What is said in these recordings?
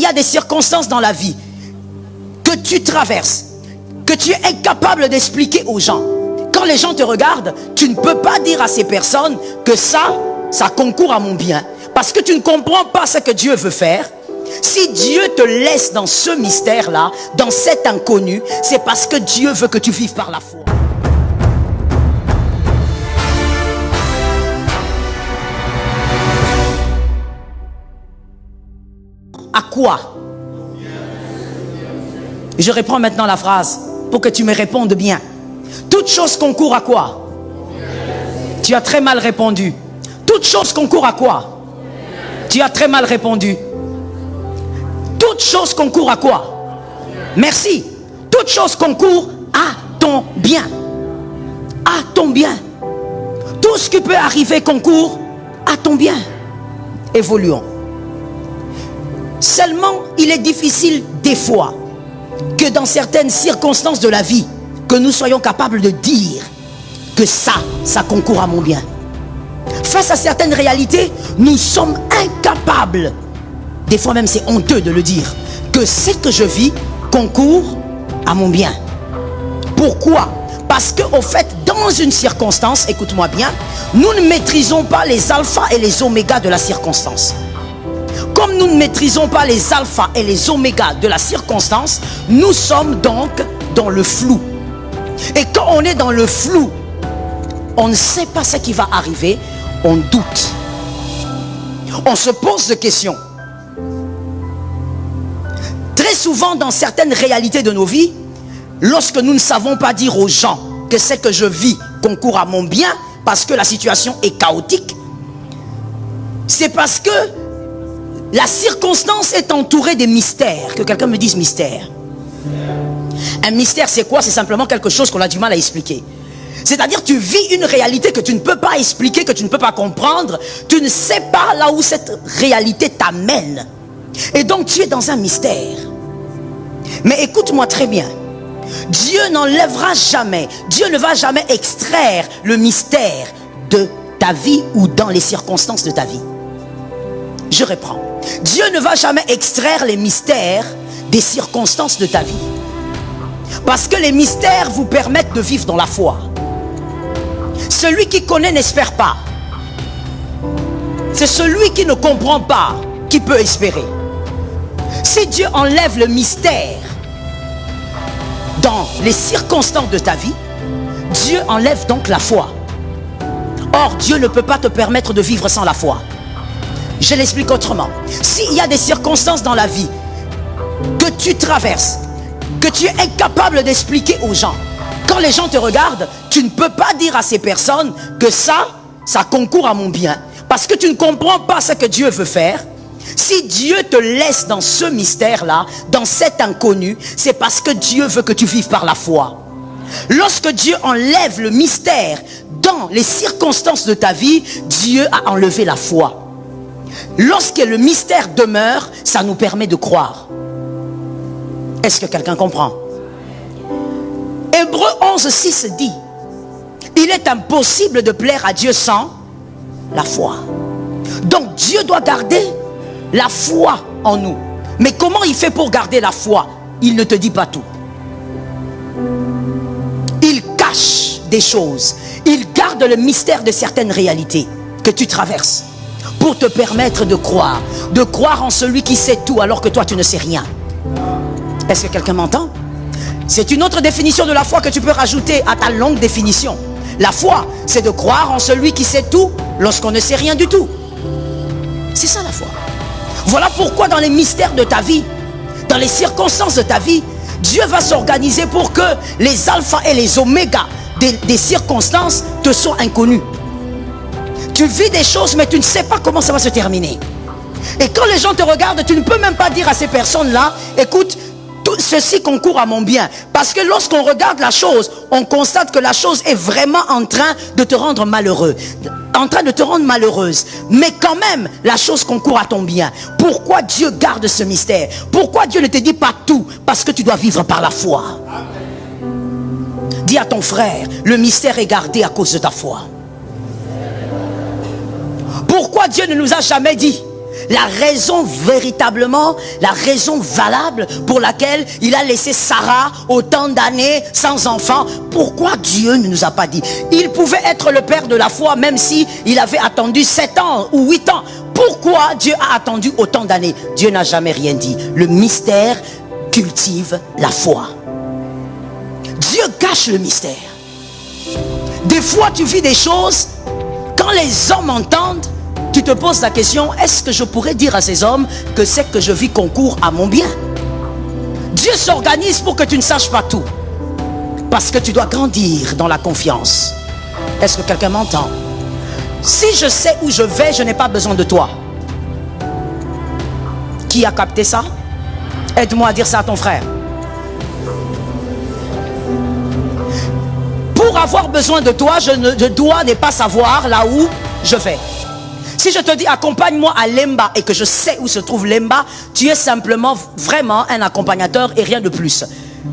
y a des circonstances dans la vie que tu traverses, que tu es incapable d'expliquer aux gens, quand les gens te regardent, tu ne peux pas dire à ces personnes que ça concourt à mon bien. Parce que tu ne comprends pas ce que Dieu veut faire. Si Dieu te laisse dans ce mystère-là, dans cet inconnu, c'est parce que Dieu veut que tu vives par la foi. À quoi? Je reprends maintenant la phrase pour que tu me répondes bien. Toute chose concourt à quoi? Tu as très mal répondu. Toute chose concourt à quoi? Tu as très mal répondu. Toute chose concourt à quoi? Merci. Toute chose concourt à ton bien. À ton bien. Tout ce qui peut arriver concourt à ton bien. Évoluons. Seulement, il est difficile des fois que dans certaines circonstances de la vie, que nous soyons capables de dire que ça concourt à mon bien. Face à certaines réalités, nous sommes incapables, des fois même c'est honteux de le dire, que ce que je vis concourt à mon bien. Pourquoi? Parce qu'au fait, dans une circonstance, écoute-moi bien, nous ne maîtrisons pas les alphas et les omégas de la circonstance. Comme nous ne maîtrisons pas les alphas et les omégas de la circonstance, nous sommes donc dans le flou. Et quand on est dans le flou, on ne sait pas ce qui va arriver, on doute. On se pose des questions. Très souvent dans certaines réalités de nos vies, lorsque nous ne savons pas dire aux gens que ce que je vis concourt à mon bien, parce que la situation est chaotique, c'est parce que la circonstance est entourée des mystères. Que quelqu'un me dise mystère. Un mystère, c'est quoi? C'est simplement quelque chose qu'on a du mal à expliquer. C'est-à-dire, tu vis une réalité que tu ne peux pas expliquer, que tu ne peux pas comprendre. Tu ne sais pas là où cette réalité t'amène. Et donc, tu es dans un mystère. Mais écoute-moi très bien. Dieu n'enlèvera jamais, Dieu ne va jamais extraire le mystère de ta vie ou dans les circonstances de ta vie. Je reprends. Dieu ne va jamais extraire les mystères des circonstances de ta vie. Parce que les mystères vous permettent de vivre dans la foi. Celui qui connaît n'espère pas. C'est celui qui ne comprend pas qui peut espérer. Si Dieu enlève le mystère dans les circonstances de ta vie, Dieu enlève donc la foi. Or, Dieu ne peut pas te permettre de vivre sans la foi. Je l'explique autrement. S'il y a des circonstances dans la vie que tu traverses, que tu es incapable d'expliquer aux gens, quand les gens te regardent, tu ne peux pas dire à ces personnes que ça concourt à mon bien. Parce que tu ne comprends pas ce que Dieu veut faire. Si Dieu te laisse dans ce mystère-là, dans cet inconnu, c'est parce que Dieu veut que tu vives par la foi. Lorsque Dieu enlève le mystère dans les circonstances de ta vie, Dieu a enlevé la foi. Lorsque le mystère demeure, ça nous permet de croire. Est-ce que quelqu'un comprend? Hébreux 11:6 dit: il est impossible de plaire à Dieu sans la foi. Donc Dieu doit garder la foi en nous. Mais comment il fait pour garder la foi? Il ne te dit pas tout. Il cache des choses. Il garde le mystère de certaines réalités que tu traverses pour te permettre de croire en celui qui sait tout alors que toi tu ne sais rien. Est-ce que quelqu'un m'entend? C'est une autre définition de la foi que tu peux rajouter à ta longue définition. La foi, c'est de croire en celui qui sait tout lorsqu'on ne sait rien du tout. C'est ça la foi. Voilà pourquoi dans les mystères de ta vie, dans les circonstances de ta vie, Dieu va s'organiser pour que les alphas et les omégas des circonstances te soient inconnus. Tu vis des choses mais tu ne sais pas comment ça va se terminer. Et quand les gens te regardent, tu ne peux même pas dire à ces personnes-là: écoute, tout ceci concourt à mon bien. Parce que lorsqu'on regarde la chose, on constate que la chose est vraiment en train de te rendre malheureux, en train de te rendre malheureuse. Mais quand même, la chose concourt à ton bien. Pourquoi Dieu garde ce mystère? Pourquoi Dieu ne te dit pas tout? Parce que tu dois vivre par la foi. Dis à ton frère: le mystère est gardé à cause de ta foi. Pourquoi Dieu ne nous a jamais dit: la raison véritablement, la raison valable pour laquelle il a laissé Sarah autant d'années sans enfant. Pourquoi Dieu ne nous a pas dit? Il pouvait être le père de la foi même si il avait attendu 7 ans ou 8 ans. Pourquoi Dieu a attendu autant d'années? Dieu n'a jamais rien dit. Le mystère cultive la foi. Dieu cache le mystère. Des fois tu vis des choses, quand les hommes entendent, tu te poses la question, est-ce que je pourrais dire à ces hommes que ce que je vis concourt à mon bien? Dieu s'organise pour que tu ne saches pas tout, parce que tu dois grandir dans la confiance. Est-ce que quelqu'un m'entend? Si je sais où je vais, je n'ai pas besoin de toi. Qui a capté ça? Aide-moi à dire ça à ton frère. Pour avoir besoin de toi, je dois ne pas savoir là où je vais. Si je te dis accompagne-moi à Lemba et que je sais où se trouve Lemba, tu es simplement vraiment un accompagnateur et rien de plus.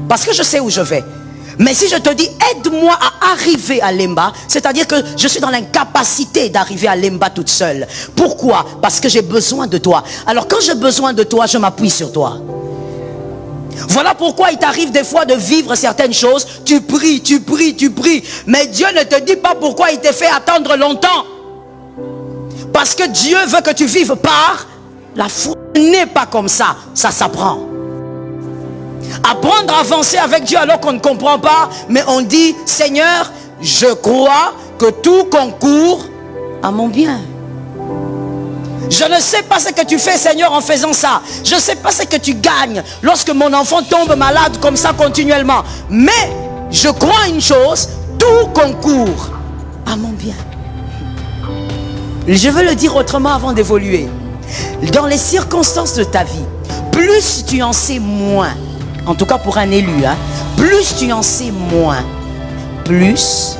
Parce que je sais où je vais. Mais si je te dis aide-moi à arriver à Lemba, c'est-à-dire que je suis dans l'incapacité d'arriver à Lemba toute seule. Pourquoi? Parce que j'ai besoin de toi. Alors quand j'ai besoin de toi, je m'appuie sur toi. Voilà pourquoi il t'arrive des fois de vivre certaines choses. Tu pries, tu pries, tu pries. Mais Dieu ne te dit pas pourquoi il t'a fait attendre longtemps. Parce que Dieu veut que tu vives par la foi. Ce n'est pas comme ça. Ça s'apprend. Apprendre à avancer avec Dieu alors qu'on ne comprend pas. Mais on dit, Seigneur, je crois que tout concourt à mon bien. Je ne sais pas ce que tu fais, Seigneur, en faisant ça. Je ne sais pas ce que tu gagnes lorsque mon enfant tombe malade comme ça continuellement. Mais je crois une chose, tout concourt à mon bien. Je veux le dire autrement avant d'évoluer. Dans les circonstances de ta vie, plus tu en sais moins, en tout cas pour un élu, plus tu en sais moins, plus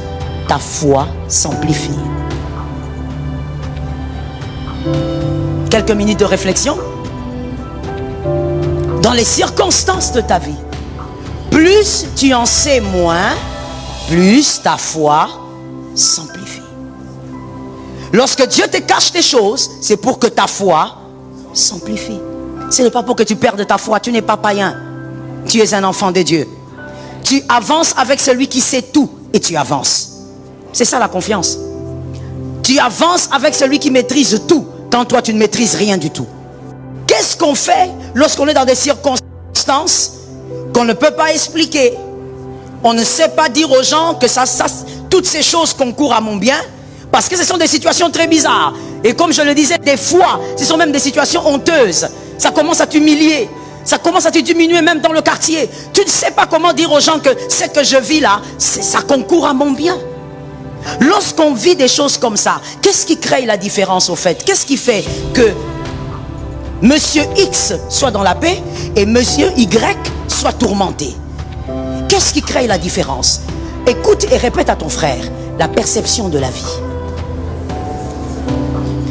ta foi s'amplifie. Quelques minutes de réflexion. Dans les circonstances de ta vie, plus tu en sais moins, plus ta foi s'amplifie. Lorsque Dieu te cache tes choses, c'est pour que ta foi s'amplifie. Ce n'est pas pour que tu perdes ta foi. Tu n'es pas païen. Tu es un enfant de Dieu. Tu avances avec celui qui sait tout et tu avances. C'est ça la confiance. Tu avances avec celui qui maîtrise tout quand toi tu ne maîtrises rien du tout. Qu'est-ce qu'on fait lorsqu'on est dans des circonstances qu'on ne peut pas expliquer? On ne sait pas dire aux gens que toutes ces choses concourent à mon bien, parce que ce sont des situations très bizarres. Et comme je le disais, des fois, ce sont même des situations honteuses. Ça commence à t'humilier. Ça commence à te diminuer même dans le quartier. Tu ne sais pas comment dire aux gens que ce que je vis là, ça concourt à mon bien. Lorsqu'on vit des choses comme ça, qu'est-ce qui crée la différence au fait? Qu'est-ce qui fait que Monsieur X soit dans la paix et Monsieur Y soit tourmenté? Qu'est-ce qui crée la différence? Écoute et répète à ton frère, la perception de la vie.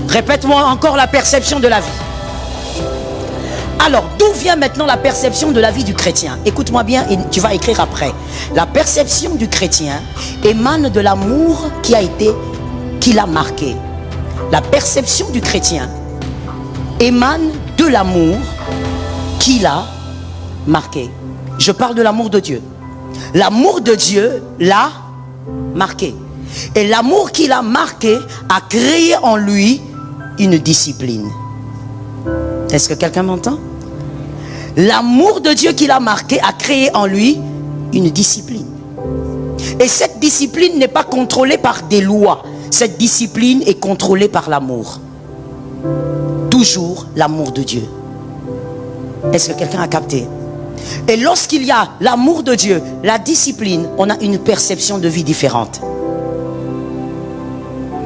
Répète-moi encore la perception de la vie. Alors, d'où vient maintenant la perception de la vie du chrétien? Écoute-moi bien et tu vas écrire après. La perception du chrétien émane de l'amour qui l'a marqué. La perception du chrétien émane de l'amour qui l'a marqué. Je parle de l'amour de Dieu. L'amour de Dieu l'a marqué. Et l'amour qu'il a marqué a créé en lui une discipline. Est-ce que quelqu'un m'entend? L'amour de Dieu qu'il a marqué a créé en lui une discipline. Et cette discipline n'est pas contrôlée par des lois. Cette discipline est contrôlée par l'amour. Toujours l'amour de Dieu. Est-ce que quelqu'un a capté? Et lorsqu'il y a l'amour de Dieu, la discipline, on a une perception de vie différente.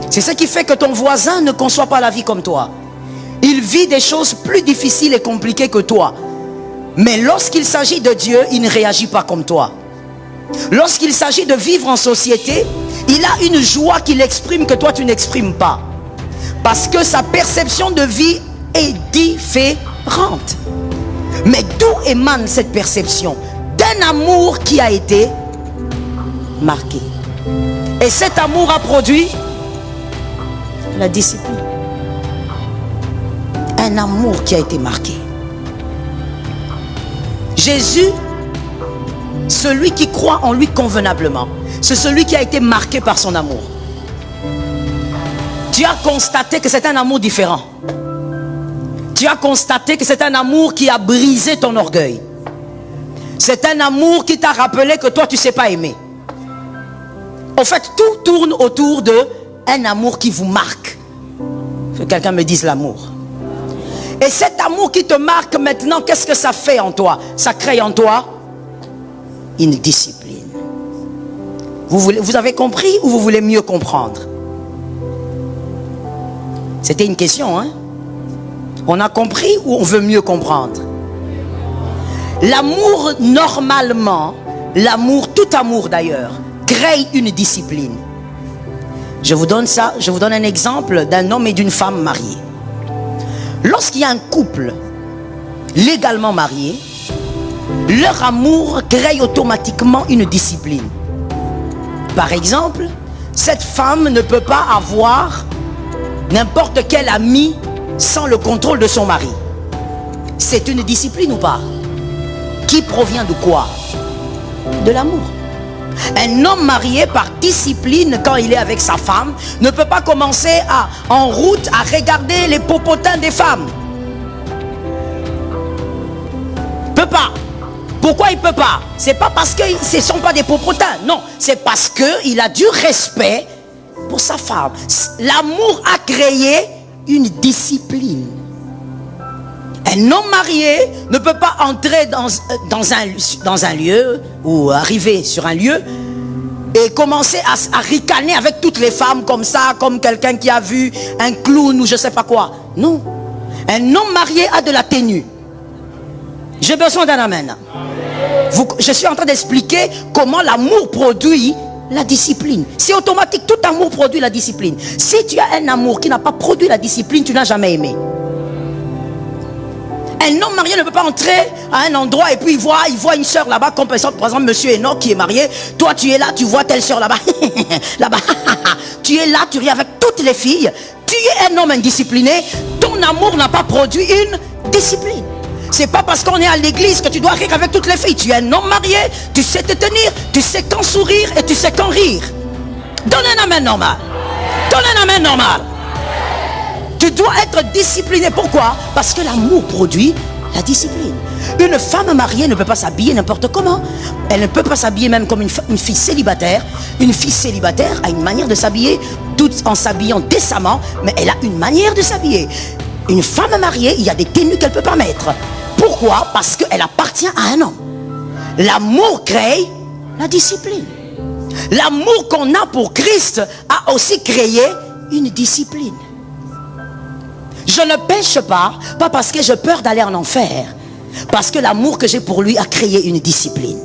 C'est ce qui fait que ton voisin ne conçoit pas la vie comme toi. Il vit des choses plus difficiles et compliquées que toi. Mais lorsqu'il s'agit de Dieu, il ne réagit pas comme toi. Lorsqu'il s'agit de vivre en société, il a une joie qu'il exprime que toi tu n'exprimes pas. Parce que sa perception de vie est différente. Mais d'où émane cette perception? D'un amour qui a été marqué. Et cet amour a produit la discipline. Un un amour qui a été marqué. Jésus, celui qui croit en lui convenablement, c'est celui qui a été marqué par son amour. Tu as constaté que c'est un amour différent. Tu as constaté que c'est un amour qui a brisé ton orgueil. C'est un amour qui t'a rappelé que toi tu ne sais pas aimer. En fait, tout tourne autour de un amour qui vous marque. Que quelqu'un me dise l'amour. Et cet amour qui te marque maintenant, qu'est-ce que ça fait en toi? Ça crée en toi une discipline. Vous avez compris ou vous voulez mieux comprendre? C'était une question, hein? On a compris ou on veut mieux comprendre? L'amour, normalement, l'amour, tout amour d'ailleurs, crée une discipline. Je vous donne ça, je vous donne un exemple d'un homme et d'une femme mariés. Lorsqu'il y a un couple légalement marié, leur amour crée automatiquement une discipline. Par exemple, cette femme ne peut pas avoir n'importe quel ami sans le contrôle de son mari. C'est une discipline ou pas? Qui provient de quoi? De l'amour. Un homme marié par discipline, quand il est avec sa femme, ne peut pas commencer en route à regarder les popotins des femmes. Peut pas. Pourquoi il peut pas? C'est pas parce que ce ne sont pas des popotins. Non, c'est parce qu'il a du respect pour sa femme. L'amour a créé une discipline. Un homme marié ne peut pas entrer dans un lieu ou arriver sur un lieu et commencer à ricaner avec toutes les femmes comme ça, comme quelqu'un qui a vu un clown ou je ne sais pas quoi. Non. Un homme marié a de la tenue. J'ai besoin d'un amen. Je suis en train d'expliquer comment l'amour produit la discipline. C'est automatique, tout amour produit la discipline. Si tu as un amour qui n'a pas produit la discipline, tu n'as jamais aimé. Un homme marié ne peut pas entrer à un endroit et puis il voit une soeur là-bas, comme par exemple monsieur Enoch qui est marié. Toi tu es là, tu vois telle soeur là-bas. Là-bas. Tu es là, tu ris avec toutes les filles. Tu es un homme indiscipliné. Ton amour n'a pas produit une discipline. C'est pas parce qu'on est à l'église que tu dois rire avec toutes les filles. Tu es un homme marié, tu sais te tenir, tu sais quand sourire et tu sais quand rire. Donne un amen normal. Donne un amen normal. Tu dois être discipliné. Pourquoi? Parce que l'amour produit la discipline. Une femme mariée ne peut pas s'habiller n'importe comment. Elle ne peut pas s'habiller même comme une fille célibataire. Une fille célibataire a une manière de s'habiller, tout en s'habillant décemment, mais elle a une manière de s'habiller. Une femme mariée, il y a des tenues qu'elle ne peut pas mettre. Pourquoi? Parce qu'elle appartient à un homme. L'amour crée la discipline. L'amour qu'on a pour Christ a aussi créé une discipline. Je ne pêche pas parce que j'ai peur d'aller en enfer, parce que l'amour que j'ai pour lui a créé une discipline.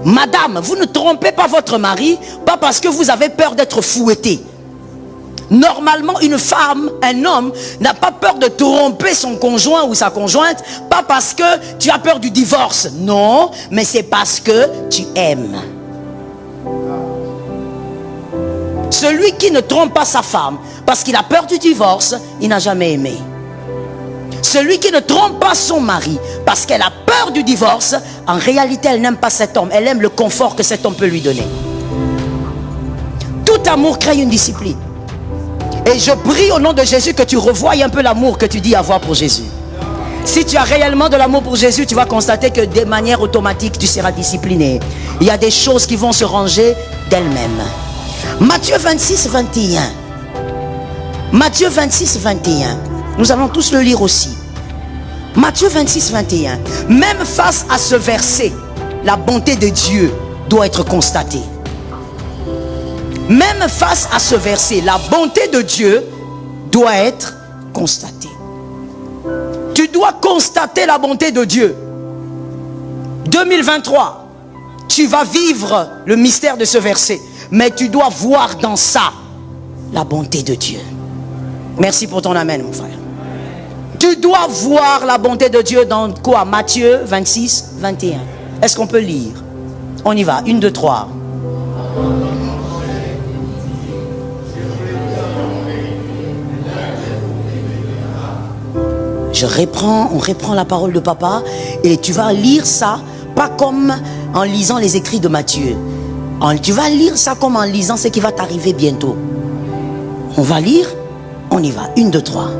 Madame, vous ne trompez pas votre mari, pas parce que vous avez peur d'être fouetté. Normalement, une femme, un homme, n'a pas peur de tromper son conjoint ou sa conjointe, pas parce que tu as peur du divorce. Non, mais c'est parce que tu aimes. Celui qui ne trompe pas sa femme parce qu'il a peur du divorce, il n'a jamais aimé. Celui qui ne trompe pas son mari parce qu'elle a peur du divorce, en réalité elle n'aime pas cet homme, elle aime le confort que cet homme peut lui donner. Tout amour crée une discipline. Et je prie au nom de Jésus que tu revoies un peu l'amour que tu dis avoir pour Jésus. Si tu as réellement de l'amour pour Jésus, tu vas constater que de manière automatique tu seras discipliné. Il y a des choses qui vont se ranger d'elles-mêmes. Matthieu 26, 21. Matthieu 26, 21. Nous allons tous le lire aussi. Matthieu 26, 21. Même face à ce verset, la bonté de Dieu doit être constatée. Même face à ce verset, la bonté de Dieu doit être constatée. Tu dois constater la bonté de Dieu. 2023, tu vas vivre le mystère de ce verset. Mais tu dois voir dans ça la bonté de Dieu. Merci pour ton amen, mon frère. Tu dois voir la bonté de Dieu dans quoi? Matthieu 26, 21. Est-ce qu'on peut lire? On y va. 1, 2, 3. On reprend la parole de papa et tu vas lire ça, pas comme en lisant les écrits de Matthieu. Tu vas lire ça comme en lisant ce qui va t'arriver bientôt. On va lire, on y va. 1, 2, 3.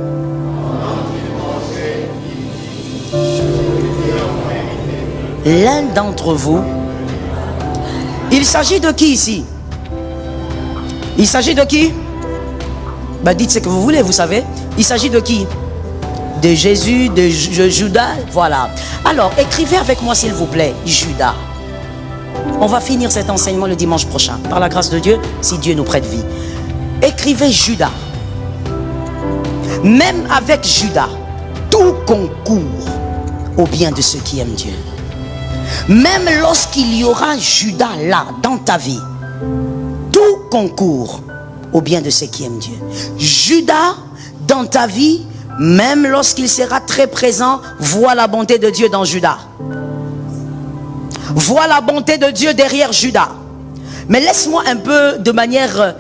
L'un d'entre vous, il s'agit de qui ici? Il s'agit de qui? Dites ce que vous voulez, vous savez. Il s'agit de qui? De Jésus, de Judas. Voilà. Alors, écrivez avec moi s'il vous plaît, Judas. On va finir cet enseignement le dimanche prochain, par la grâce de Dieu, si Dieu nous prête vie. Écrivez Judas. Même avec Judas, tout concourt au bien de ceux qui aiment Dieu. Même lorsqu'il y aura Judas là, dans ta vie, tout concourt au bien de ceux qui aiment Dieu. Judas, dans ta vie, même lorsqu'il sera très présent, vois la bonté de Dieu dans Judas. Vois la bonté de Dieu derrière Judas. Mais laisse-moi un peu, de manière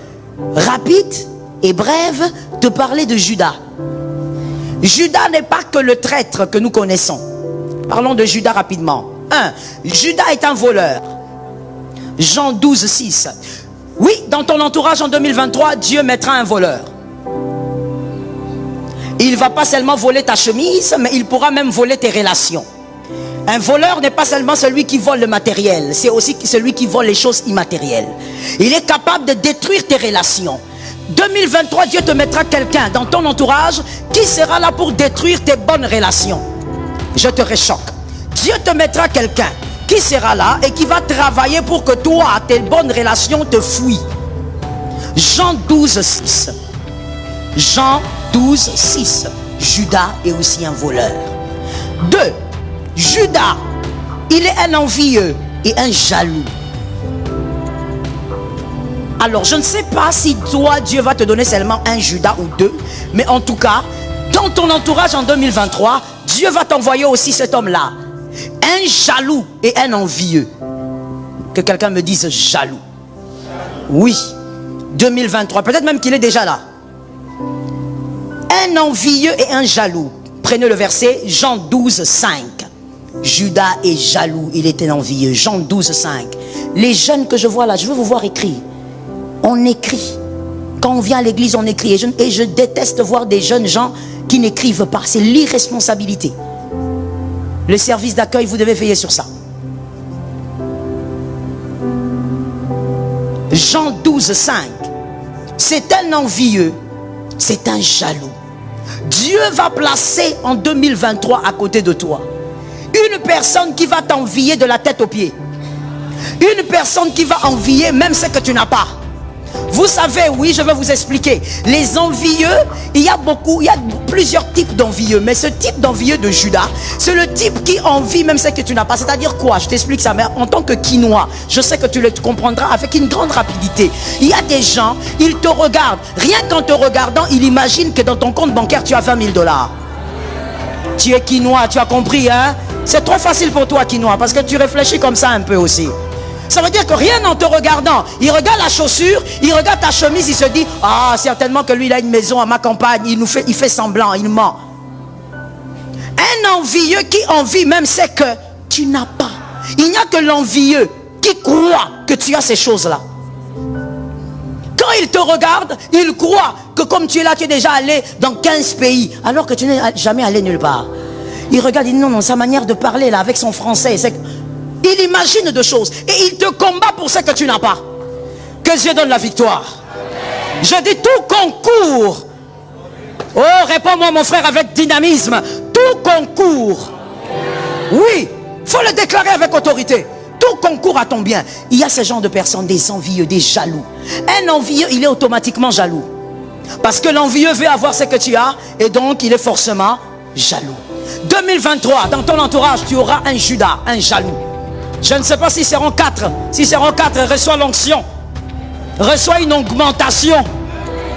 rapide et brève, te parler de Judas. Judas n'est pas que le traître que nous connaissons. Parlons de Judas rapidement. 1. Judas est un voleur. Jean 12, 6. Oui, dans ton entourage en 2023, Dieu mettra un voleur. Il ne va pas seulement voler ta chemise, mais il pourra même voler tes relations. Un voleur n'est pas seulement celui qui vole le matériel, c'est aussi celui qui vole les choses immatérielles. Il est capable de détruire tes relations. 2023, Dieu te mettra quelqu'un dans ton entourage qui sera là pour détruire tes bonnes relations. Je te réchoque. Dieu te mettra quelqu'un qui sera là et qui va travailler pour que toi, tes bonnes relations te fuient. Jean 12, 6. Jean 12, 6. Judas est aussi un voleur. 2. Judas, il est un envieux et un jaloux. Alors, je ne sais pas si toi, Dieu va te donner seulement un Judas ou 2, mais en tout cas, dans ton entourage en 2023, Dieu va t'envoyer aussi cet homme-là. Un jaloux et un envieux. Que quelqu'un me dise jaloux. Oui, 2023, peut-être même qu'il est déjà là. Un envieux et un jaloux. Prenez le verset, Jean 12, 5. Judas est jaloux, il était envieux. Jean 12, 5. Les jeunes que je vois là, je veux vous voir écrire. On écrit. Quand on vient à l'église, on écrit. Et je déteste voir des jeunes gens qui n'écrivent pas. C'est l'irresponsabilité. Le service d'accueil, vous devez veiller sur ça. Jean 12, 5. C'est un envieux, c'est un jaloux. Dieu va placer en 2023 à côté de toi une personne qui va t'envier de la tête aux pieds. Une personne qui va envier même ce que tu n'as pas. Vous savez, oui, je vais vous expliquer. Les envieux, il y a plusieurs types d'envieux. Mais ce type d'envieux de Judas, c'est le type qui envie même ce que tu n'as pas. C'est-à-dire quoi? Je t'explique ça, mais en tant que quinois, je sais que tu le comprendras avec une grande rapidité. Il y a des gens, ils te regardent. Rien qu'en te regardant, ils imaginent que dans ton compte bancaire, tu as 20 000 $. Tu es quinois, tu as compris, hein? C'est trop facile pour toi, quinois, parce que tu réfléchis comme ça un peu aussi. Ça veut dire que rien en te regardant, il regarde la chaussure, il regarde ta chemise, il se dit, ah, certainement que lui il a une maison à ma campagne, il fait semblant, il ment. Un envieux qui envie même c'est que tu n'as pas. Il n'y a que l'envieux qui croit que tu as ces choses-là. Quand il te regarde, il croit que comme tu es là, tu es déjà allé dans 15 pays, alors que tu n'es jamais allé nulle part. Il regarde, il dit non, sa manière de parler là, avec son français, c'est... Il imagine de choses et il te combat pour ce que tu n'as pas. Que Dieu donne la victoire. Je dis tout concourt. Oh, réponds-moi mon frère avec dynamisme. Tout concourt. Oui, il faut le déclarer avec autorité. Tout concourt à ton bien. Il y a ce genre de personnes, des envieux, des jaloux. Un envieux, il est automatiquement jaloux. Parce que l'envieux veut avoir ce que tu as et donc il est forcément jaloux. 2023, dans ton entourage, tu auras un Judas, un jaloux. Je ne sais pas s'ils seront 4. S'ils seront 4, reçois l'onction. Reçois une augmentation.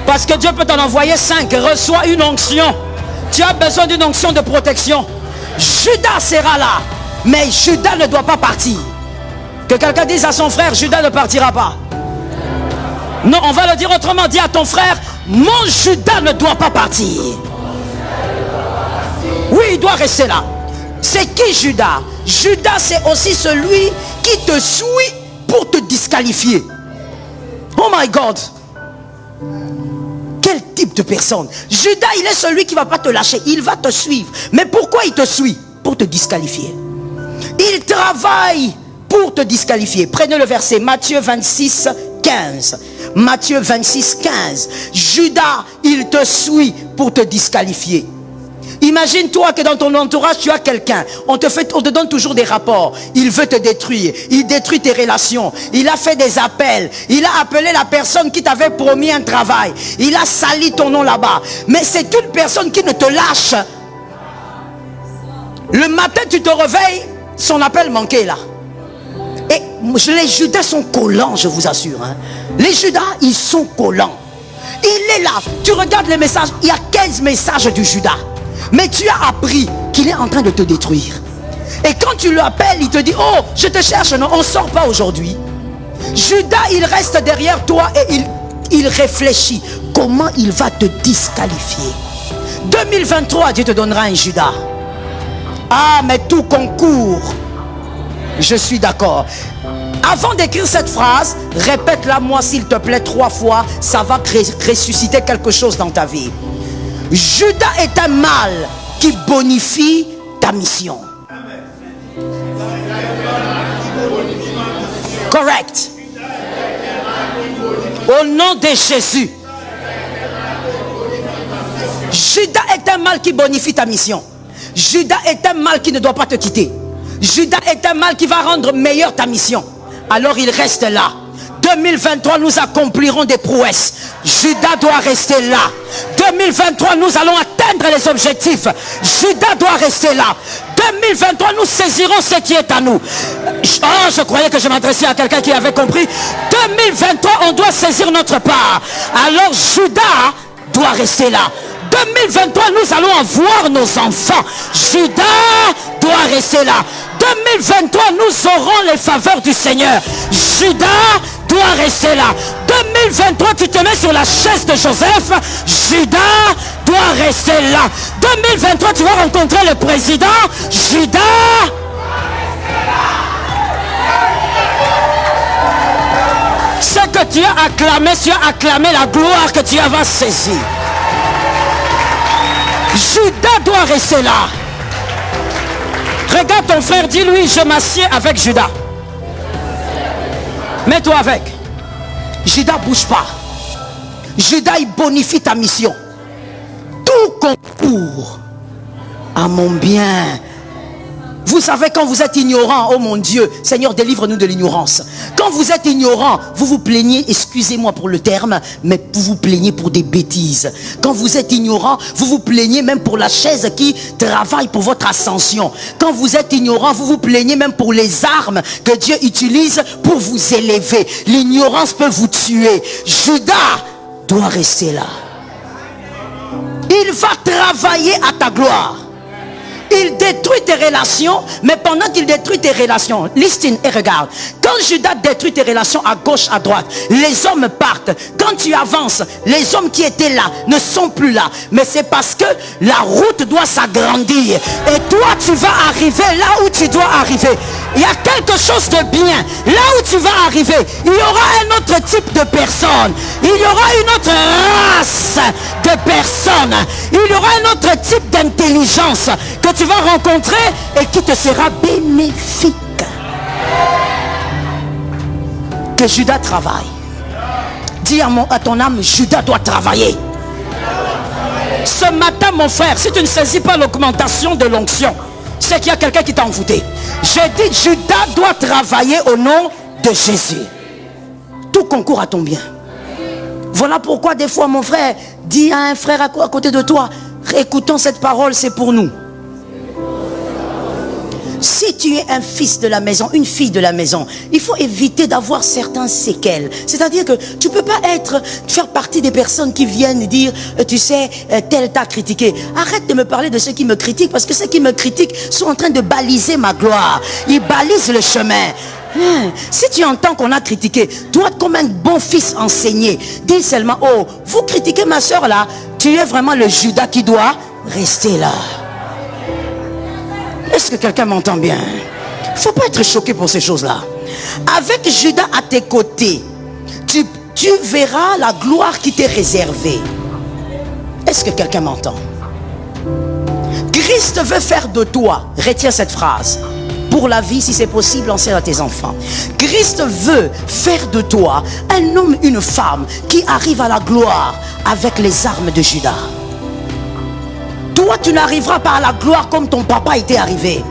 Parce que Dieu peut t'en envoyer 5. Reçois une onction. Tu as besoin d'une onction de protection. Judas sera là. Mais Judas ne doit pas partir. Que quelqu'un dise à son frère, Judas ne partira pas. Non, on va le dire autrement. Dis à ton frère, mon Judas ne doit pas partir. Oui, il doit rester là. C'est qui Judas? Judas, c'est aussi celui qui te suit pour te disqualifier. Oh my God. Quel type de personne? Judas, il est celui qui ne va pas te lâcher. Il va te suivre. Mais pourquoi il te suit? Pour te disqualifier. Il travaille pour te disqualifier. Prenez le verset Matthieu 26, 15. Matthieu 26, 15. Judas, il te suit pour te disqualifier. Imagine-toi que dans ton entourage, tu as quelqu'un. On te donne toujours des rapports. Il veut te détruire. Il détruit tes relations. Il a fait des appels. Il a appelé la personne qui t'avait promis un travail. Il a sali ton nom là-bas. Mais c'est une personne qui ne te lâche. Le matin, tu te réveilles, son appel manqué là. Et les Judas sont collants, je vous assure. Hein. Les Judas, ils sont collants. Il est là. Tu regardes les messages. Il y a 15 messages du Judas. Mais tu as appris qu'il est en train de te détruire. Et quand tu l'appelles, il te dit, oh, je te cherche. Non, on ne sort pas aujourd'hui. Judas, il reste derrière toi et il réfléchit. Comment il va te disqualifier? 2023, Dieu te donnera un Judas. Ah, mais tout concourt. Je suis d'accord. Avant d'écrire cette phrase, répète-la moi s'il te plaît 3 fois. Ça va ressusciter quelque chose dans ta vie. Judas est un mal qui bonifie ta mission. Correct. Au nom de Jésus. Judas est un mal qui bonifie ta mission. Judas est un mal qui ne doit pas te quitter. Judas est un mal qui va rendre meilleure ta mission. Alors il reste là. 2023, nous accomplirons des prouesses. Judas doit rester là. 2023, nous allons atteindre les objectifs. Judas doit rester là. 2023, nous saisirons ce qui est à nous. Oh, je croyais que je m'adressais à quelqu'un qui avait compris. 2023, on doit saisir notre part. Alors Judas doit rester là. 2023, nous allons avoir nos enfants. Judas doit rester là. 2023, nous aurons les faveurs du Seigneur. Judas doit rester là. 2023, tu te mets sur la chaise de Joseph. Judas doit rester là. 2023, tu vas rencontrer le président. Judas doit rester là. Ce que tu as acclamé la gloire que tu vas saisir. Judas doit rester là. Regarde ton frère, dis-lui, je m'assieds avec Judas. Mets-toi avec. Judas bouge pas. Judas, il bonifie ta mission. Tout concourt à mon bien. Vous savez, quand vous êtes ignorant, oh mon Dieu, Seigneur, délivre-nous de l'ignorance. Quand vous êtes ignorant, vous vous plaignez, excusez-moi pour le terme, mais vous vous plaignez pour des bêtises. Quand vous êtes ignorant, vous vous plaignez même pour la chaise qui travaille pour votre ascension. Quand vous êtes ignorant, vous vous plaignez même pour les armes que Dieu utilise pour vous élever. L'ignorance peut vous tuer. Judas doit rester là. Il va travailler à ta gloire. Il détruit tes relations, mais pendant qu'il détruit tes relations, listen et regarde. Quand Judas détruit tes relations à gauche, à droite, les hommes partent. Quand tu avances, les hommes qui étaient là ne sont plus là. Mais c'est parce que la route doit s'agrandir. Et toi, tu vas arriver là où tu dois arriver. Il y a quelque chose de bien. Là où tu vas arriver, il y aura un autre type de personne. Il y aura une autre race de personnes. Il y aura un autre type d'intelligence que tu vas rencontrer et qui te sera bénéfique. Que Judas travaille. Dis à ton âme, Judas doit travailler. Ce matin, mon frère, si tu ne saisis pas l'augmentation de l'onction, c'est qu'il y a quelqu'un qui t'a envoûté. J'ai dit, Judas doit travailler au nom de Jésus. Tout concourt à ton bien. Voilà pourquoi des fois, mon frère, dis à un frère à côté de toi, écoutons cette parole, c'est pour nous. Si tu es un fils de la maison, une fille de la maison, il faut éviter d'avoir certains séquelles. C'est-à-dire que tu ne peux pas faire partie des personnes qui viennent dire, tu sais, tel t'a critiqué. Arrête de me parler de ceux qui me critiquent, parce que ceux qui me critiquent sont en train de baliser ma gloire. Ils balisent le chemin. Si tu entends qu'on a critiqué, toi comme un bon fils enseigné, dis seulement, oh, vous critiquez ma soeur là, tu es vraiment le Judas qui doit rester là. Est-ce que quelqu'un m'entend bien? Il ne faut pas être choqué pour ces choses-là. Avec Judas à tes côtés, tu verras la gloire qui t'est réservée. Est-ce que quelqu'un m'entend? Christ veut faire de toi, retiens cette phrase, pour la vie, si c'est possible, enseigne à tes enfants. Christ veut faire de toi un homme, une femme qui arrive à la gloire avec les armes de Judas. Toi, tu n'arriveras pas à la gloire comme ton papa était arrivé.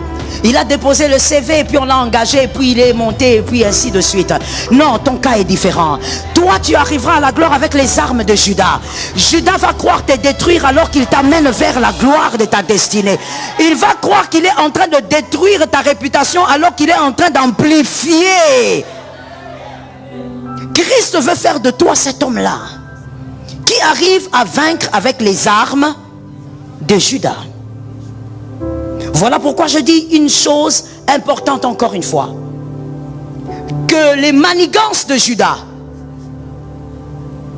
Il a déposé le CV et puis on l'a engagé et puis il est monté et puis ainsi de suite. Non, ton cas est différent. Toi, tu arriveras à la gloire avec les armes de Judas. Judas va croire te détruire alors qu'il t'amène vers la gloire de ta destinée. Il va croire qu'il est en train de détruire ta réputation alors qu'il est en train d'amplifier. Christ veut faire de toi cet homme-là qui arrive à vaincre avec les armes de Judas. Voilà pourquoi je dis une chose importante encore une fois. Que les manigances de Judas,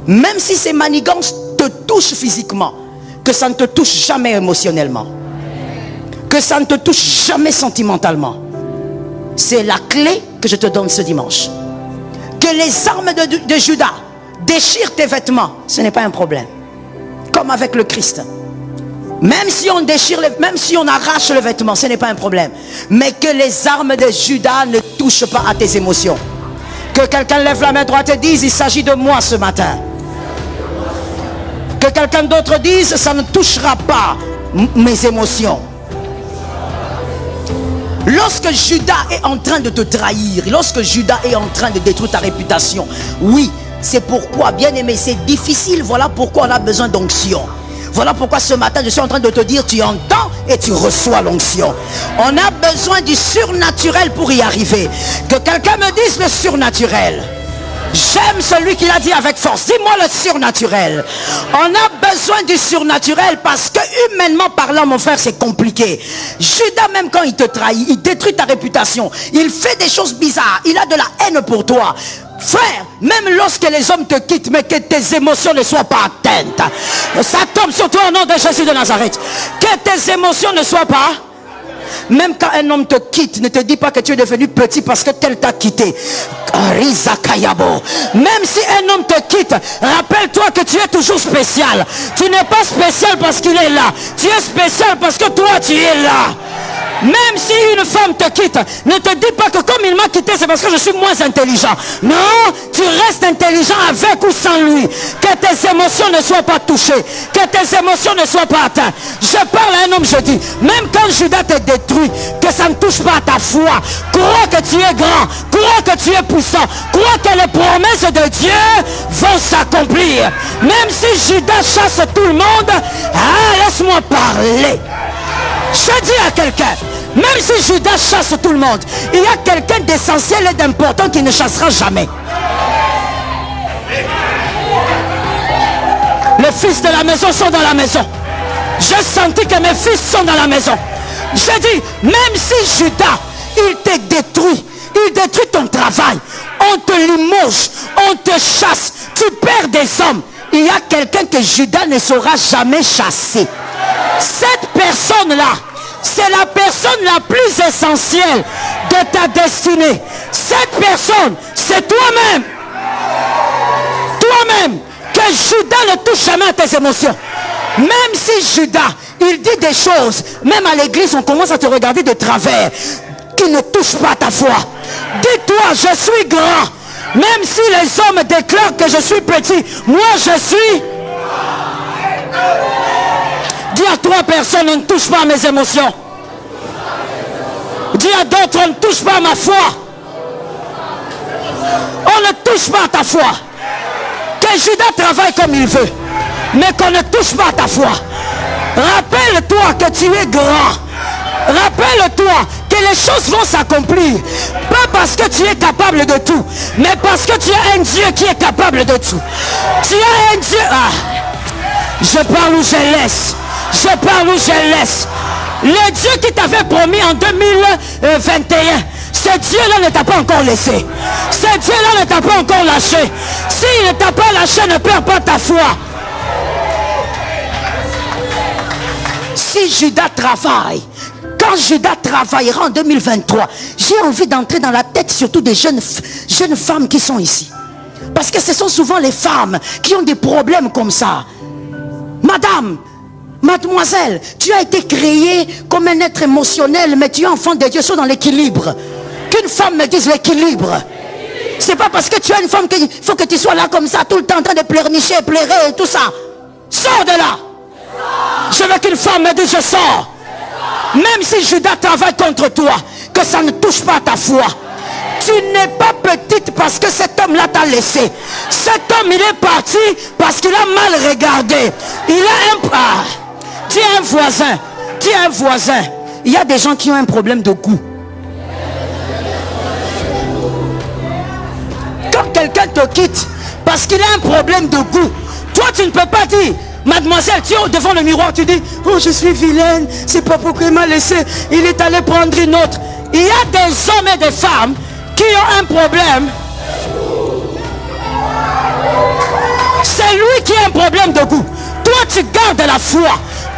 même si ces manigances te touchent physiquement, que ça ne te touche jamais émotionnellement, que ça ne te touche jamais sentimentalement. C'est la clé que je te donne ce dimanche. Que les armes de Judas déchirent tes vêtements, ce n'est pas un problème. Comme avec le Christ. Même si on déchire, même si on arrache le vêtement, ce n'est pas un problème. Mais que les armes de Judas ne touchent pas à tes émotions. Que quelqu'un lève la main droite et dise, il s'agit de moi ce matin. Que quelqu'un d'autre dise, ça ne touchera pas mes émotions. Lorsque Judas est en train de te trahir, lorsque Judas est en train de détruire ta réputation, oui, c'est pourquoi, bien aimé, c'est difficile. Voilà pourquoi on a besoin d'onction. Voilà pourquoi ce matin je suis en train de te dire, tu entends et tu reçois l'onction. On a besoin du surnaturel pour y arriver. Que quelqu'un me dise le surnaturel. J'aime celui qui l'a dit avec force. Dis-moi le surnaturel. On a besoin du surnaturel parce que humainement parlant, mon frère, c'est compliqué. Judas, même quand il te trahit, il détruit ta réputation. Il fait des choses bizarres. Il a de la haine pour toi. Frère, même lorsque les hommes te quittent, mais que tes émotions ne soient pas atteintes. Ça tombe sur toi au nom de Jésus de Nazareth. Que tes émotions ne soient pas. Même quand un homme te quitte, ne te dis pas que tu es devenu petit parce que tel t'a quitté. Même si un homme te quitte, rappelle-toi que tu es toujours spécial. Tu n'es pas spécial parce qu'il est là. Tu es spécial parce que toi tu es là. Même si une femme te quitte, ne te dis pas que comme il m'a quitté, c'est parce que je suis moins intelligent. Non, tu restes intelligent avec ou sans lui. Que tes émotions ne soient pas touchées. Que tes émotions ne soient pas atteintes. Je parle à un homme, je dis, même quand Judas te détruit, que ça ne touche pas à ta foi. Crois que tu es grand. Crois que tu es puissant. Crois que les promesses de Dieu vont s'accomplir. Même si Judas chasse tout le monde, laisse-moi parler. Je dis à quelqu'un, même si Judas chasse tout le monde, il y a quelqu'un d'essentiel et d'important qui ne chassera jamais. Les fils de la maison sont dans la maison. J'ai senti que mes fils sont dans la maison. Je dis, même si Judas, il te détruit, il détruit ton travail, on te limoge, on te chasse, tu perds des hommes, il y a quelqu'un que Judas ne saura jamais chasser. Cette personne-là, c'est la personne la plus essentielle de ta destinée. Cette personne, c'est toi-même. Toi-même. Que Judas ne touche jamais à tes émotions. Même si Judas, il dit des choses, même à l'église, on commence à te regarder de travers, qui ne touchent pas à ta foi. Dis-toi, je suis grand. Même si les hommes déclarent que je suis petit, moi je suis... Dis à trois personnes, on ne touche pas à mes émotions. Dis à d'autres, on ne touche pas à ma foi. On ne touche pas à ta foi. Que Judas travaille comme il veut, mais qu'on ne touche pas à ta foi. Rappelle-toi que tu es grand. Rappelle-toi que les choses vont s'accomplir. Pas parce que tu es capable de tout, mais parce que tu as un Dieu qui est capable de tout. Tu as un Dieu... Je parle ou je laisse. Je parle ou je laisse. Le Dieu qui t'avait promis en 2021, ce Dieu-là ne t'a pas encore laissé. Ce Dieu-là ne t'a pas encore lâché. S'il ne t'a pas lâché, ne perds pas ta foi. Si Judas travaille, Quand Judas travaillera en 2023, j'ai envie d'entrer dans la tête surtout des jeunes femmes qui sont ici. Parce que ce sont souvent les femmes qui ont des problèmes comme ça. Madame, mademoiselle, tu as été créée comme un être émotionnel, mais tu es enfant de Dieu, sois dans l'équilibre. Qu'une femme me dise l'équilibre. C'est pas parce que tu es une femme qu'il faut que tu sois là comme ça, tout le temps en train de pleurnicher, pleurer et tout ça. Sors de là. Je veux qu'une femme me dise je sors. Même si Judas travaille contre toi, que ça ne touche pas à ta foi. Tu n'es pas petite parce que cet homme-là t'a laissé. Cet homme, il est parti parce qu'il a mal regardé. Il a un... Ah, tu es un voisin. Tu es un voisin. Il y a des gens qui ont un problème de goût. Quand quelqu'un te quitte parce qu'il a un problème de goût, toi tu ne peux pas dire, mademoiselle, tu es devant le miroir, tu dis, oh je suis vilaine, c'est pas pourquoi il m'a laissé, il est allé prendre une autre. Il y a des hommes et des femmes qui ont un problème. C'est lui qui a un problème de goût. Toi tu gardes la foi.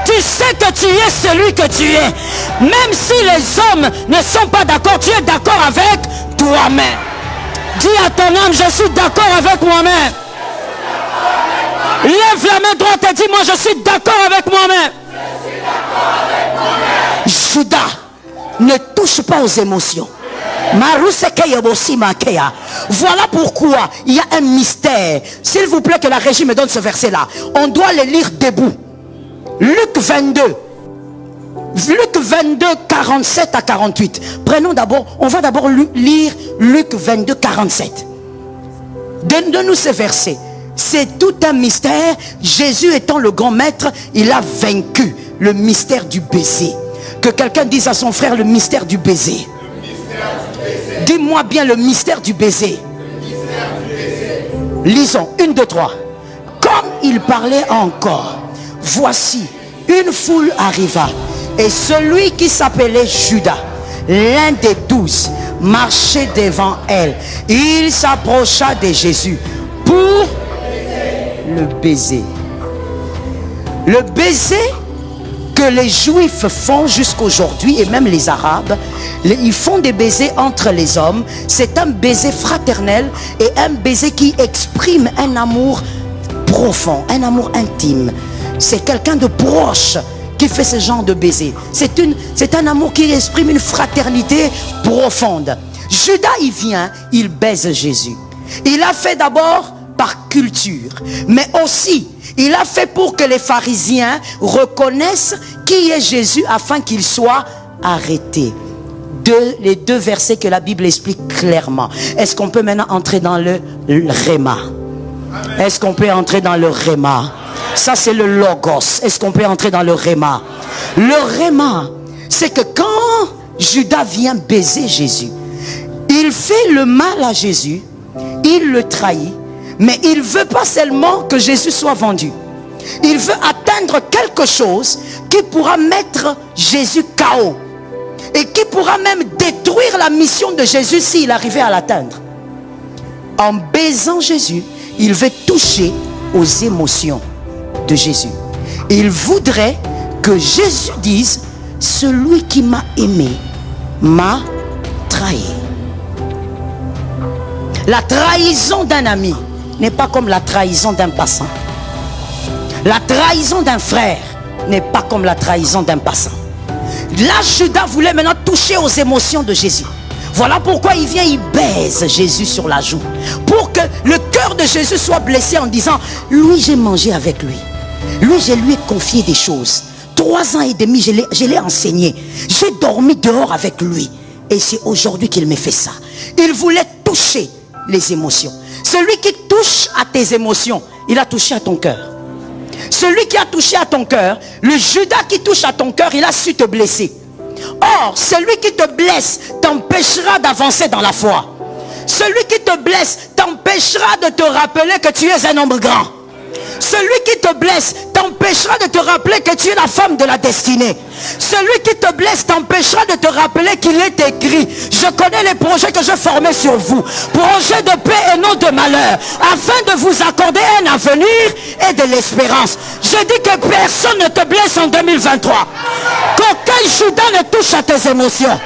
Tu sais que tu es celui que tu es. Même si les hommes ne sont pas d'accord, tu es d'accord avec toi-même. Dis à ton âme, je suis d'accord avec moi-même. Lève la main droite et dis, moi je suis d'accord avec moi-même. Judas ne touche pas aux émotions. Voilà pourquoi il y a un mystère. S'il vous plaît que la régie me donne ce verset là. On doit le lire debout. Luc 22. Luc 22, 47 à 48. Prenons d'abord, on va d'abord lire Luc 22, 47. Donne-nous ce verset. C'est tout un mystère. Jésus étant le grand maître, il a vaincu le mystère du baiser. Que quelqu'un dise à son frère le mystère du baiser. Dis-moi bien le mystère du baiser. Lisons, 1, 2, 3. Comme il parlait encore, voici, une foule arriva. Et celui qui s'appelait Judas, l'un des 12, marchait devant elle. Il s'approcha de Jésus pour le baiser. Le baiser que les Juifs font jusqu'aujourd'hui, et même les Arabes, ils font des baisers entre les hommes. C'est un baiser fraternel et un baiser qui exprime un amour profond, un amour intime. C'est quelqu'un de proche qui fait ce genre de baiser. C'est un amour qui exprime une fraternité profonde. Judas, il vient, il baise Jésus. Il a fait d'abord par culture, mais aussi il a fait pour que les pharisiens reconnaissent qui est Jésus afin qu'il soit arrêté. Les deux versets que la Bible explique clairement. Est-ce qu'on peut maintenant entrer dans le Réma? Est-ce qu'on peut entrer dans le Réma? Ça c'est le Logos. Est-ce qu'on peut entrer dans le Réma? Le Réma, c'est que quand Judas vient baiser Jésus, il fait le mal à Jésus, il le trahit, mais il veut pas seulement que Jésus soit vendu. Il veut atteindre quelque chose qui pourra mettre Jésus KO et qui pourra même détruire la mission de Jésus s'il arrivait à l'atteindre. En baisant Jésus, il veut toucher aux émotions de Jésus. Il voudrait que Jésus dise, celui qui m'a aimé m'a trahi. La trahison d'un ami n'est pas comme la trahison d'un passant. La trahison d'un frère n'est pas comme la trahison d'un passant. Là, Judas voulait maintenant toucher aux émotions de Jésus. Voilà pourquoi il vient, il baise Jésus sur la joue. Pour que le cœur de Jésus soit blessé en disant, lui j'ai mangé avec lui. Lui je lui ai confié des choses. 3 ans et demi je l'ai enseigné. J'ai dormi dehors avec lui. Et c'est aujourd'hui qu'il me fait ça. Il voulait toucher les émotions. Celui qui touche à tes émotions, il a touché à ton cœur. Celui qui a touché à ton cœur, le Judas qui touche à ton cœur, il a su te blesser. Or, celui qui te blesse t'empêchera d'avancer dans la foi. Celui qui te blesse t'empêchera de te rappeler que tu es un homme grand. Celui qui te blesse t'empêchera de te rappeler que tu es la femme de la destinée. Celui qui te blesse t'empêchera de te rappeler qu'il est écrit: je connais les projets que je formais sur vous, projets de paix et non de malheur, afin de vous accorder un avenir et de l'espérance. Je dis que personne ne te blesse en 2023. Qu'aucun Judas ne touche à tes émotions.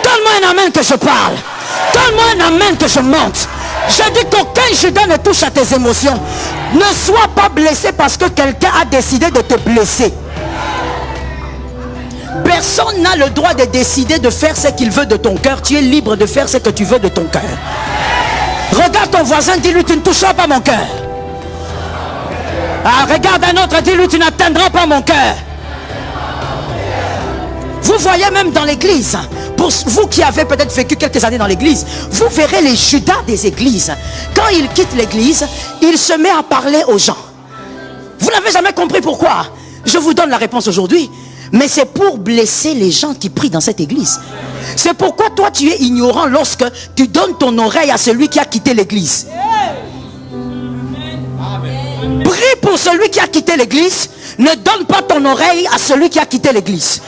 Donne-moi un amen que je parle. Donne-moi un amen que je monte. Je dis qu'aucun Judas ne touche à tes émotions. Ne sois pas blessé parce que quelqu'un a décidé de te blesser. Personne n'a le droit de décider de faire ce qu'il veut de ton cœur. Tu es libre de faire ce que tu veux de ton cœur. Regarde ton voisin, dis-lui: tu ne toucheras pas mon cœur. Ah, regarde un autre, dis-lui: tu n'atteindras pas mon cœur. Vous voyez, même dans l'église, pour vous qui avez peut-être vécu quelques années dans l'église, vous verrez les Judas des églises. Quand ils quittent l'église, il se met à parler aux gens. Vous n'avez jamais compris pourquoi? Je vous donne la réponse aujourd'hui. Mais c'est pour blesser les gens qui prient dans cette église. C'est pourquoi toi tu es ignorant lorsque tu donnes ton oreille à celui qui a quitté l'église. Prie pour celui qui a quitté l'église. Ne donne pas ton oreille à celui qui a quitté l'église.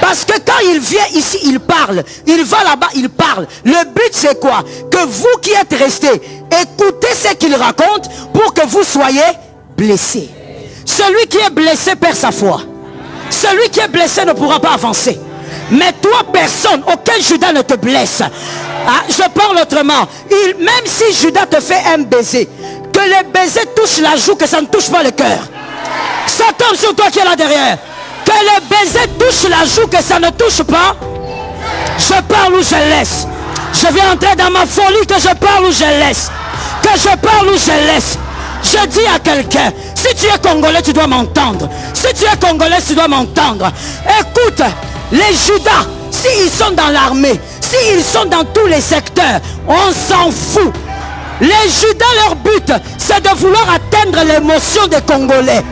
Parce que quand il vient ici, il parle. Il va là-bas, il parle. Le but c'est quoi? Que vous qui êtes restés, écoutez ce qu'il raconte pour que vous soyez blessés. Celui qui est blessé perd sa foi. Celui qui est blessé ne pourra pas avancer. Mais toi, personne, aucun Judas ne te blesse. Ah, je parle autrement. Même si Judas te fait un baiser, que les baisers touchent la joue, que ça ne touche pas le cœur. Ça tombe sur toi qui est là derrière. Que les baisers touchent la joue, que ça ne touche pas. Je parle ou je laisse. Je vais entrer dans ma folie, que je parle ou je laisse. Que je parle ou je laisse. Je dis à quelqu'un: si tu es congolais, tu dois m'entendre. Si tu es congolais, tu dois m'entendre. Écoute, les Judas, s'ils sont dans l'armée, s'ils sont dans tous les secteurs, on s'en fout. Les Judas, leur but, c'est de vouloir atteindre l'émotion des Congolais.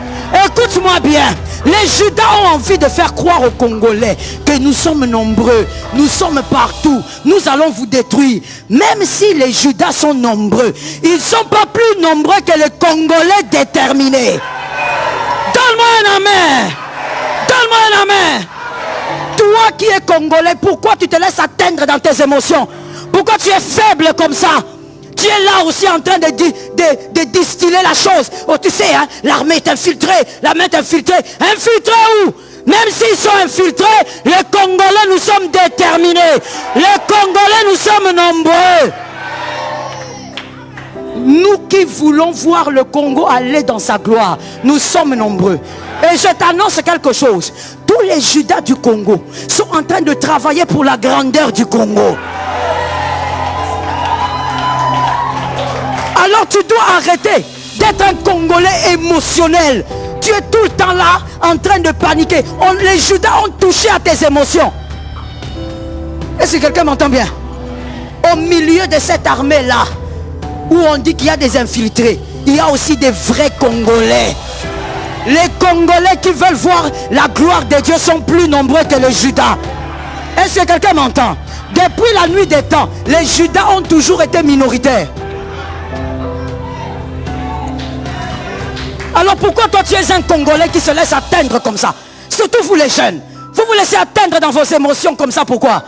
Écoute-moi bien. Les Judas ont envie de faire croire aux Congolais que nous sommes nombreux, nous sommes partout, nous allons vous détruire. Même si les Judas sont nombreux, ils ne sont pas plus nombreux que les Congolais déterminés. Donne-moi un amen. Donne-moi un amen. Toi qui es Congolais, pourquoi tu te laisses atteindre dans tes émotions? Pourquoi tu es faible comme ça? Tu es là aussi en train de distiller la chose. Oh, tu sais, hein, l'armée est infiltrée. L'armée est infiltrée. Infiltrée où? Même s'ils sont infiltrés, les Congolais, nous sommes déterminés. Les Congolais, nous sommes nombreux. Nous qui voulons voir le Congo aller dans sa gloire, nous sommes nombreux. Et je t'annonce quelque chose. Tous les Judas du Congo sont en train de travailler pour la grandeur du Congo. Alors tu dois arrêter d'être un Congolais émotionnel. Tu es tout le temps là en train de paniquer. Les Judas ont touché à tes émotions. Est-ce que quelqu'un m'entend bien? Au milieu de cette armée-là, où on dit qu'il y a des infiltrés, il y a aussi des vrais Congolais. Les Congolais qui veulent voir la gloire de Dieu sont plus nombreux que les Judas. Est-ce que quelqu'un m'entend? Depuis la nuit des temps, les Judas ont toujours été minoritaires. Alors pourquoi toi tu es un Congolais qui se laisse atteindre comme ça? Surtout vous les jeunes. Vous vous laissez atteindre dans vos émotions comme ça, pourquoi?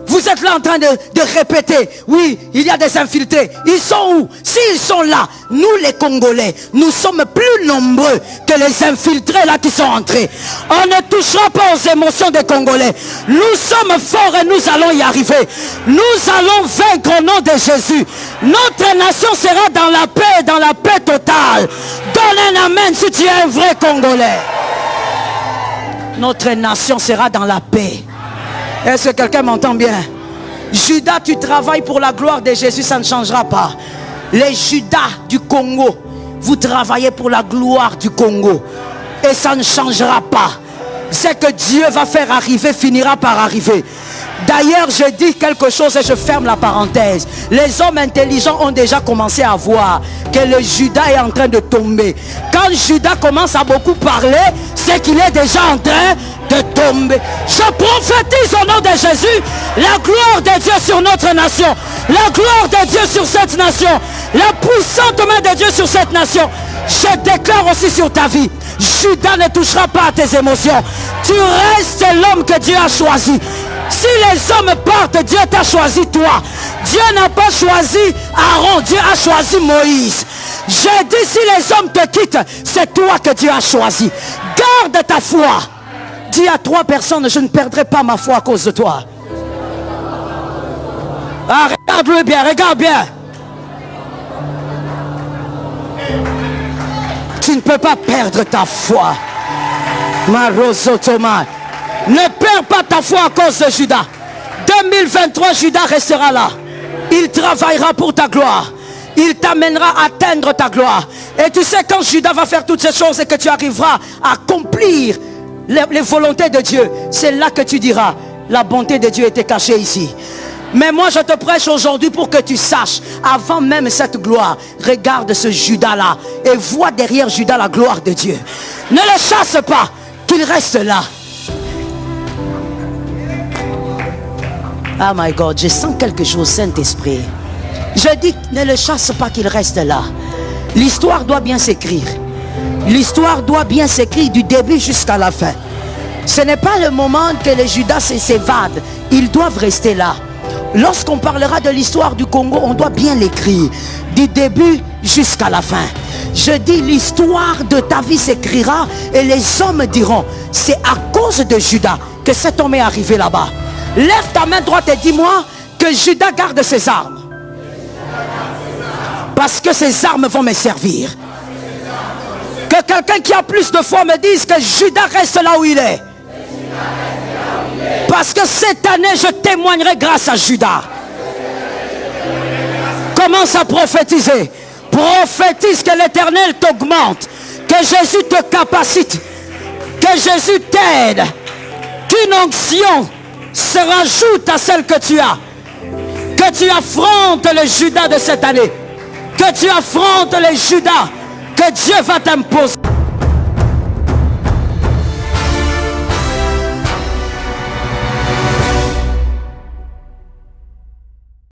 Vous êtes là en train de répéter: oui, il y a des infiltrés. Ils sont où? S'ils sont là, nous les Congolais, nous sommes plus nombreux que les infiltrés là qui sont entrés. On ne touchera pas aux émotions des Congolais. Nous sommes forts et nous allons y arriver. Nous allons vaincre au nom de Jésus. Notre nation sera dans la paix totale. Donne un amen si tu es un vrai Congolais. Notre nation sera dans la paix. Est-ce que quelqu'un m'entend bien? Judas, tu travailles pour la gloire de Jésus, ça ne changera pas. Les Judas du Congo, vous travaillez pour la gloire du Congo. Et ça ne changera pas. Ce que Dieu va faire arriver finira par arriver. D'ailleurs, je dis quelque chose et je ferme la parenthèse. Les hommes intelligents ont déjà commencé à voir que le Judas est en train de tomber. Quand Judas commence à beaucoup parler, c'est qu'il est déjà en train de tomber. Je prophétise au nom de Jésus la gloire de Dieu sur notre nation, la gloire de Dieu sur cette nation, la puissante main de Dieu sur cette nation. Je déclare aussi sur ta vie, Judas ne touchera pas à tes émotions. Tu restes l'homme que Dieu a choisi. Si les hommes partent, Dieu t'a choisi toi. Dieu n'a pas choisi Aaron, Dieu a choisi Moïse. Je dis, si les hommes te quittent, c'est toi que Dieu a choisi. Garde ta foi. Dis à 3 personnes, je ne perdrai pas ma foi à cause de toi. Ah, regarde-le bien, regarde bien. Tu ne peux pas perdre ta foi. Maroso Thomas. Ne perds pas ta foi à cause de Judas. 2023, Judas restera là. Il travaillera pour ta gloire. Il t'amènera à atteindre ta gloire. Et tu sais, quand Judas va faire toutes ces choses et que tu arriveras à accomplir les volontés de Dieu, c'est là que tu diras, la bonté de Dieu était cachée ici. Mais moi je te prêche aujourd'hui pour que tu saches, avant même cette gloire, regarde ce Judas-là et vois derrière Judas la gloire de Dieu. Ne le chasse pas, qu'il reste là. Oh my God, je sens quelque chose, Saint-Esprit. Je dis, ne le chasse pas, qu'il reste là. L'histoire doit bien s'écrire. L'histoire doit bien s'écrire du début jusqu'à la fin. Ce n'est pas le moment que les Judas s'évadent. Ils doivent rester là. Lorsqu'on parlera de l'histoire du Congo, on doit bien l'écrire. Du début jusqu'à la fin. Je dis, l'histoire de ta vie s'écrira et les hommes diront, c'est à cause de Judas que cet homme est arrivé là-bas. Lève ta main droite et dis-moi que Judas garde ses armes. Parce que ces armes vont me servir. Que quelqu'un qui a plus de foi me dise que Judas reste là où il est. Parce que cette année, je témoignerai grâce à Judas. Commence à prophétiser. Prophétise que l'Éternel t'augmente. Que Jésus te capacite. Que Jésus t'aide. Qu'une onction se rajoute à celle que tu as. Que tu affrontes le Judas de cette année. Que tu affrontes les Judas que Dieu va t'imposer.